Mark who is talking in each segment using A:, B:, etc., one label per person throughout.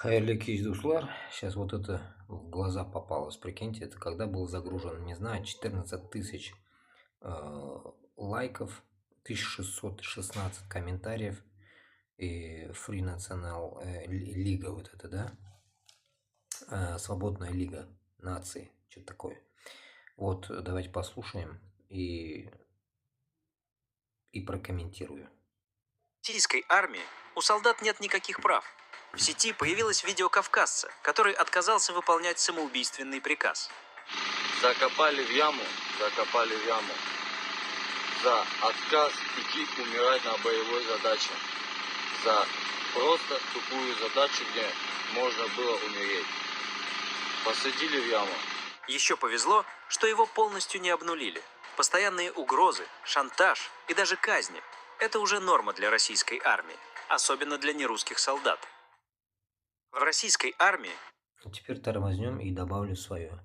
A: Хайырлы кич, дуслар. Сейчас вот это в глаза попалось. Прикиньте, это когда был загружен, не знаю, 14 тысяч лайков, 1616 комментариев и Free National Лига вот это, да? Свободная лига наций, что-то такое. Вот, давайте послушаем и прокомментирую.
B: Российской армии у солдат нет никаких прав. В сети появилось видео кавказца, который отказался выполнять самоубийственный приказ.
C: Закопали в яму за отказ идти умирать на боевой задаче, за просто тупую задачу, где можно было умереть. Посадили в яму.
B: Еще повезло, что его полностью не обнулили. Постоянные угрозы, шантаж и даже казни – это уже норма для российской армии, особенно для нерусских солдат. В российской армии...
A: Теперь тормознем и добавлю свое.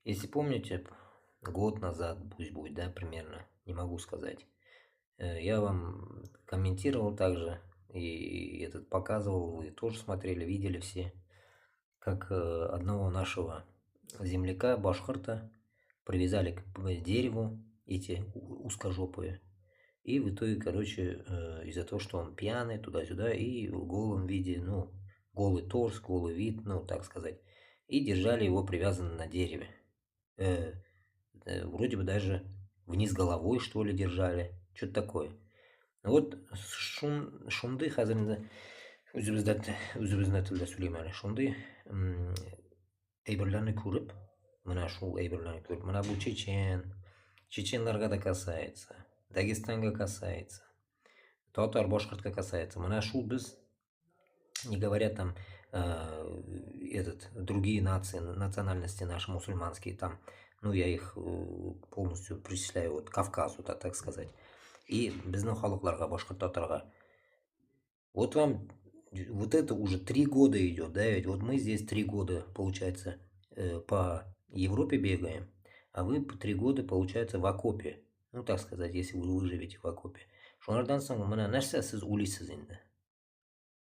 A: Если помните, год назад, пусть будет, да, примерно, не могу сказать, я вам комментировал также, и этот показывал, вы тоже смотрели, видели все, как одного нашего земляка, башкорта, привязали к дереву, эти узкожопые, и в итоге, короче, из-за того, что он пьяный, туда-сюда, и в голом виде, ну, голый торс, голый вид, ну, так сказать, и держали его привязанным на дереве. Вроде бы даже вниз головой, что ли, держали, что-то такое. Вот шунды хәзер үзебездә телдә сөйлим әле. Шундый әйберләрне күреп, менә шул әйберләрне күреп, менә бу чеченларга да касается, Дагестанга касается, татар, башкортка касается. Менә шул без, не говоря там другие нации, национальности наши мусульманские там, ну я их полностью причисляю вот к Кавказу, да, так сказать. И безнең халыкларга, башкорт татарга. Вот вам, вот это уже 3 года идет, да, ведь вот мы здесь 3 года, получается, по Европе бегаем, а вы по 3 года, получается, в окопе. Ну, так сказать, если вы выживете в окопе. Шунардан соң менә нәрсә сез уйлыйсыз инде?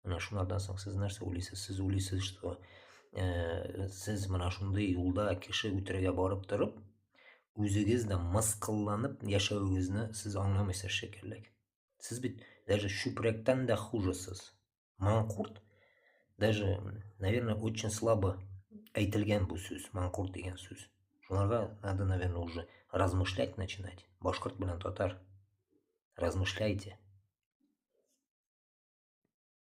A: Менә шунардан соң сез нәрсә уйлыйсыз? Сез уйлыйсыз, что сез менә шундый юлда кеше үтерергә барып торып, үзегез дә мыскылланып яшәвегезне сез аңламыйсыз шикелле. Сез бит даже чүпрәктән дә хужысыз. Маңкурт. Даже, наверное, очень слабо әйтелгән бу сүз, маңкурт дигән сүз. Шуларга надо, наверное, уже размышлять начинать. Башкорт белән татар. Размышляйте.